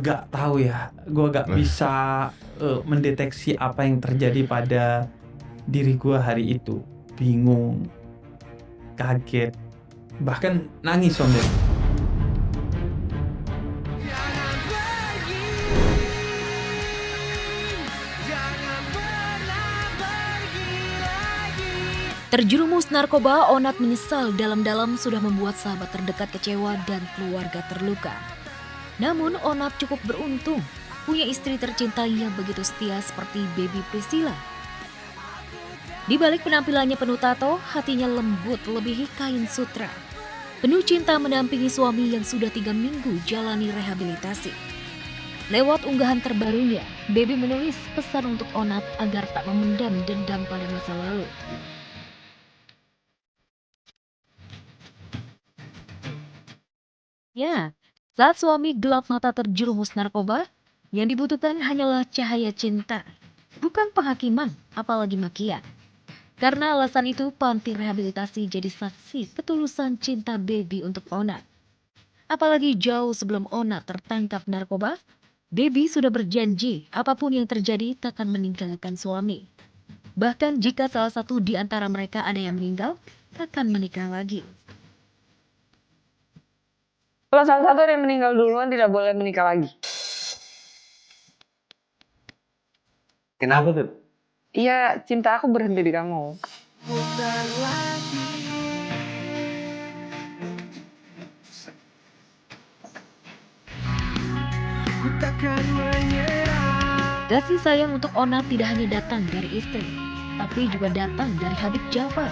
gak tahu ya, gue gak bisa mendeteksi apa yang terjadi pada diri gue hari itu. Bingung, kaget, bahkan nangis Om Ded. Terjerumus narkoba, Onat menyesal dalam-dalam sudah membuat sahabat terdekat kecewa dan keluarga terluka. Namun Onat cukup beruntung punya istri tercinta yang begitu setia seperti Baby Priscilla. Di balik penampilannya penuh tato, hatinya lembut melebihi kain sutra. Penuh cinta mendampingi suami yang sudah 3 minggu jalani rehabilitasi. Lewat unggahan terbarunya, Baby menulis pesan untuk Onat agar tak memendam dendam pada masa lalu. Ya, saat suami gelap mata terjerumus narkoba, yang dibutuhkan hanyalah cahaya cinta, bukan penghakiman, apalagi makian. Karena alasan itu, panti rehabilitasi jadi saksi ketulusan cinta Baby untuk Onat. Apalagi jauh sebelum Onat tertangkap narkoba, Baby sudah berjanji apapun yang terjadi takkan meninggalkan suami. Bahkan jika salah satu di antara mereka ada yang meninggal, takkan menikah lagi. Kalau salah satu yang meninggal duluan tidak boleh menikah lagi. Kenapa tuh? Iya, cinta aku berhenti di kamu. Kasih sayang untuk Onat tidak hanya datang dari istri, tapi juga datang dari Habib Jafar.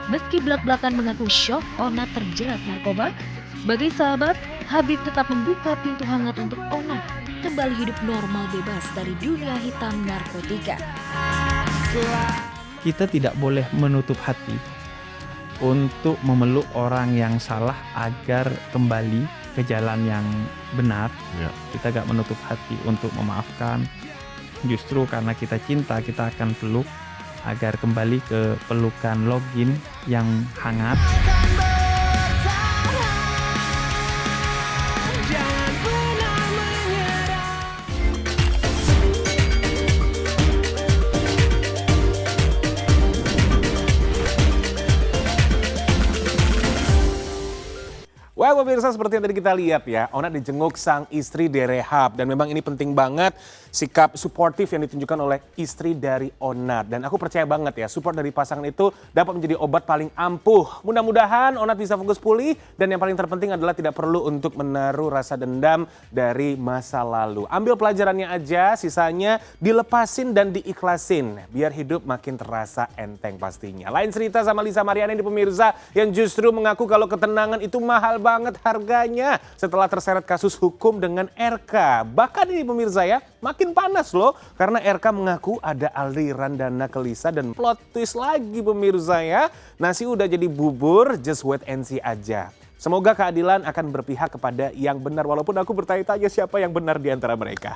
Meski belak-belakan mengaku syok Onat terjerat narkoba, sebagai sahabat, Habib tetap membuka pintu hangat untuk Onat kembali hidup normal bebas dari dunia hitam narkotika. Kita tidak boleh menutup hati untuk memeluk orang yang salah agar kembali ke jalan yang benar. Ya. Kita gak menutup hati untuk memaafkan. Justru karena kita cinta, kita akan peluk agar kembali ke pelukan login yang hangat. Wah, pemirsa, seperti yang tadi kita lihat ya, Onat dijenguk sang istri di rehab. Dan memang ini penting banget sikap suportif yang ditunjukkan oleh istri dari Onat. Dan aku percaya banget ya, support dari pasangan itu dapat menjadi obat paling ampuh. Mudah-mudahan Onat bisa fokus pulih dan yang paling terpenting adalah tidak perlu untuk menaruh rasa dendam dari masa lalu. Ambil pelajarannya aja, sisanya dilepasin dan diikhlasin. Biar hidup makin terasa enteng pastinya. Lain cerita sama Lisa Mariani di pemirsa yang justru mengaku kalau ketenangan itu mahal banget harganya setelah terseret kasus hukum dengan RK. Bahkan ini pemirsa ya, makin panas loh karena RK mengaku ada aliran dana ke Lisa dan plot twist lagi pemirsa ya. Nasi udah jadi bubur, just wait and see aja. Semoga keadilan akan berpihak kepada yang benar walaupun aku bertanya-tanya siapa yang benar di antara mereka.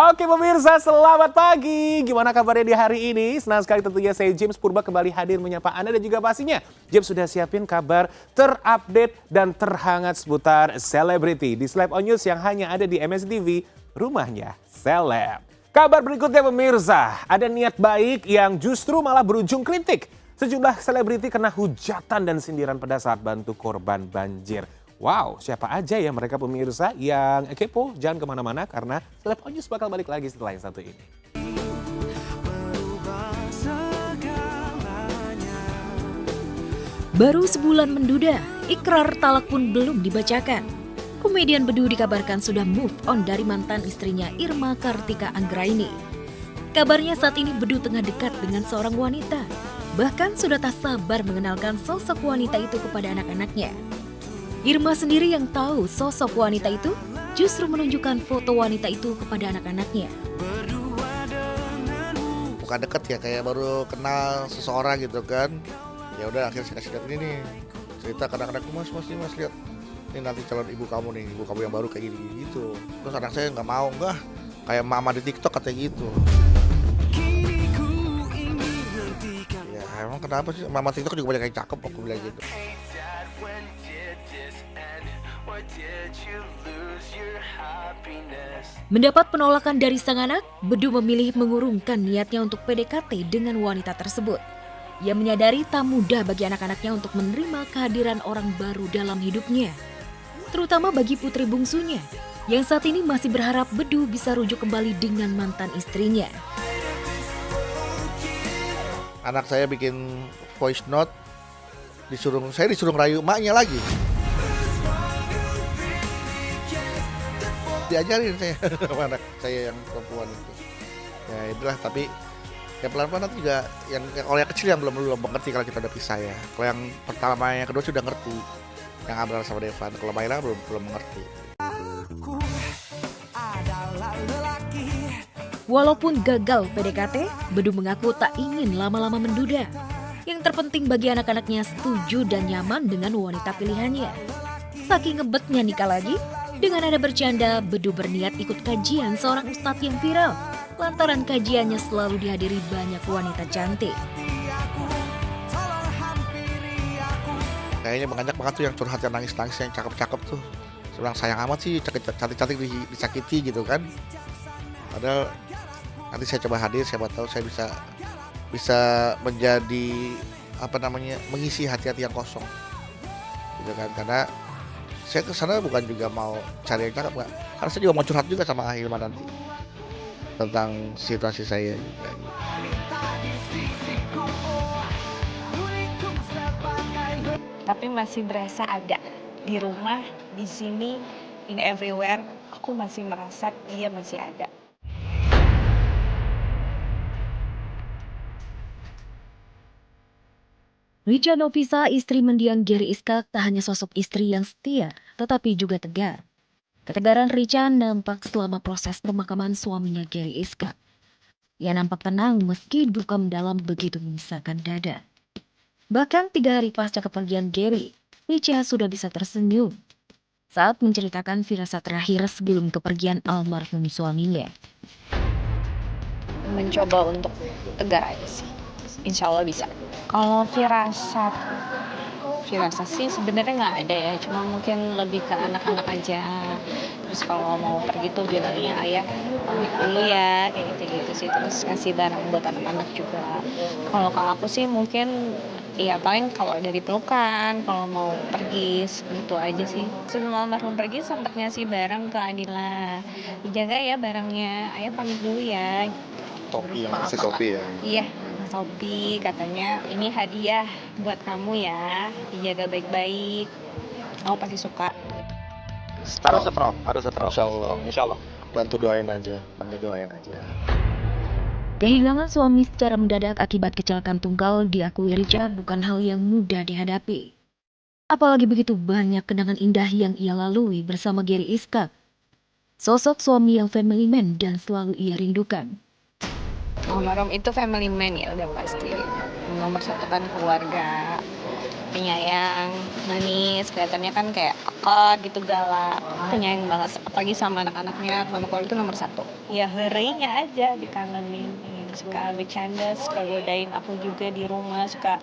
Oke pemirsa, selamat pagi. Gimana kabarnya di hari ini? Senang sekali tentunya saya James Purba kembali hadir menyapa Anda dan juga pastinya James sudah siapin kabar terupdate dan terhangat seputar selebriti di Celeb On News yang hanya ada di MSTV, rumahnya seleb. Kabar berikutnya pemirsa, ada niat baik yang justru malah berujung kritik. Sejumlah selebriti kena hujatan dan sindiran pada saat bantu korban banjir. Wow, siapa aja ya mereka pemirsa yang kepo? Jangan kemana-mana karena Celeb On News bakal balik lagi setelah yang satu ini. Baru sebulan menduda, ikrar talak pun belum dibacakan. Komedian Bedu dikabarkan sudah move on dari mantan istrinya Irma Kartika Anggraini. Kabarnya saat ini Bedu tengah dekat dengan seorang wanita. Bahkan sudah tak sabar mengenalkan sosok wanita itu kepada anak-anaknya. Irma sendiri yang tahu sosok wanita itu justru menunjukkan foto wanita itu kepada anak-anaknya. Bukan deket ya, kayak baru kenal seseorang gitu kan. Ya udah akhirnya saya kasih lihat ini nih. Cerita ke anak-anakku, mas lihat. Ini nanti calon ibu kamu nih, ibu kamu yang baru kayak gini gitu. Terus anak saya nggak mau, enggak kayak mama di TikTok katanya gitu. Ya emang kenapa sih, mama TikTok juga banyak yang cakep, aku bilang gitu. Did you lose your heart? Mendapat penolakan dari sang anak, Bedu memilih mengurungkan niatnya untuk PDKT dengan wanita tersebut. Ia menyadari tak mudah bagi anak-anaknya untuk menerima kehadiran orang baru dalam hidupnya. Terutama bagi putri bungsunya, yang saat ini masih berharap Bedu bisa rujuk kembali dengan mantan istrinya. Anak saya bikin voice note, saya disuruh rayu emaknya lagi. Diajarin saya sama anak saya yang perempuan itu. Ya itulah, tapi ya pelan-pelan nanti juga kalau yang kecil yang belum mengerti kalau kita udah pisah ya. Kalau yang pertama yang kedua sudah ngerti. Yang Abraham sama Devan, kalau Maila belum mengerti. Walaupun gagal PDKT, Bedu mengaku tak ingin lama-lama menduda. Yang terpenting bagi anak-anaknya setuju dan nyaman dengan wanita pilihannya. Saking ngebetnya nikah lagi, dengan ada bercanda, Bedu berniat ikut kajian seorang ustadz yang viral. Lantaran kajiannya selalu dihadiri banyak wanita cantik. Kayaknya banyak banget tuh yang curhat, yang nangis-nangis, yang cakep-cakep tuh. Seorang sayang amat sih, cantik-cantik disakiti gitu kan. Padahal nanti saya coba hadir, siapa tahu saya bisa menjadi mengisi hati-hati yang kosong. Gitu kan, karena saya ke sana bukan juga mau cari yang cakep, enggak. Karena saya juga mau curhat juga sama Hilman nanti tentang situasi saya juga. Tapi masih berasa ada di rumah, di sini, in everywhere. Aku masih merasa dia masih ada. Richa Novisa, istri mendiang Gary Iskak, tak hanya sosok istri yang setia, tetapi juga tegar. Ketegaran Richa nampak selama proses pemakaman suaminya Gary Iskak. Ia nampak tenang meski duka mendalam begitu menyisakan dada. Bahkan 3 hari pasca kepergian Gary, Richa sudah bisa tersenyum saat menceritakan firasat terakhir sebelum kepergian almarhum suaminya. Mencoba untuk tegar aja sih. Insya Allah bisa. Kalau firasat sih sebenarnya nggak ada ya. Cuma mungkin lebih ke anak-anak aja. Terus kalau mau pergi tuh bilangnya ayah pamit dulu ya, kayak gitu-gitu sih. Terus kasih barang buat anak-anak juga. Kalau aku sih mungkin ya paling kalau dari pelukan, kalau mau pergi itu aja sih. Sebelum almarhum pergi sempat ngasih barang ke Adila. Dijaga ya barangnya, ayah pamit dulu ya. Topi, yang masih topi ya. Iya, topi katanya ini hadiah buat kamu ya, dijaga baik-baik. Kamu pasti suka. Harus setrap. Insya Allah. Bantu doain aja. Kehilangan suami secara mendadak akibat kecelakaan tunggal diakui Richa bukan hal yang mudah dihadapi. Apalagi begitu banyak kenangan indah yang ia lalui bersama Gary Iskak. Sosok suami yang family man dan selalu ia rindukan. Almarhum itu family man ya udah pasti. Nomor satu kan keluarga, penyayang, manis, kelihatannya kan kayak kakak gitu, galak, penyayang banget. Apalagi sama anak-anaknya, sama keluarga itu nomor satu. Ya herinya aja dikangenin, suka bercanda, suka godain aku juga di rumah, suka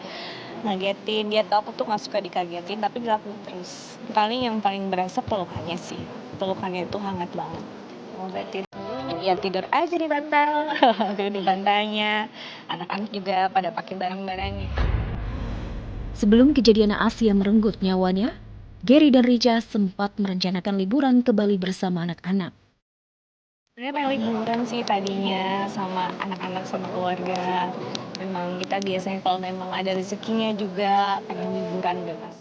ngagetin. Dia tahu aku tuh nggak suka dikagetin, tapi dilakuin terus. Yang paling berasa pelukannya sih, pelukannya itu hangat banget. Berarti ya tidur aja di bantal, tidur di bantalnya. Anak-anak juga pada pakai barang-barangnya. Sebelum kejadian naas yang merenggut nyawanya, Gary dan Richa sempat merencanakan liburan ke Bali bersama anak-anak. Sebenarnya pengen liburan sih tadinya sama anak-anak sama keluarga. Memang kita biasanya kalau memang ada rezekinya juga pengen liburan bebas.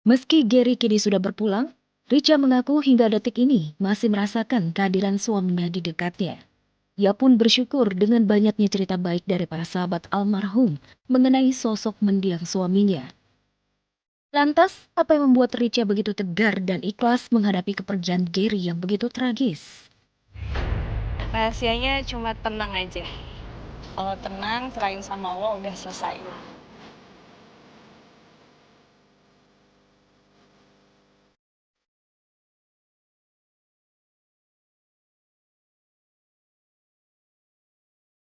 Meski Gary kini sudah berpulang, Richa mengaku hingga detik ini masih merasakan kehadiran suaminya di dekatnya. Ia pun bersyukur dengan banyaknya cerita baik dari para sahabat almarhum mengenai sosok mendiang suaminya. Lantas, apa yang membuat Richa begitu tegar dan ikhlas menghadapi kepergian Gary yang begitu tragis? Rahasianya cuma tenang aja. Kalau tenang, serahin sama Allah udah selesai.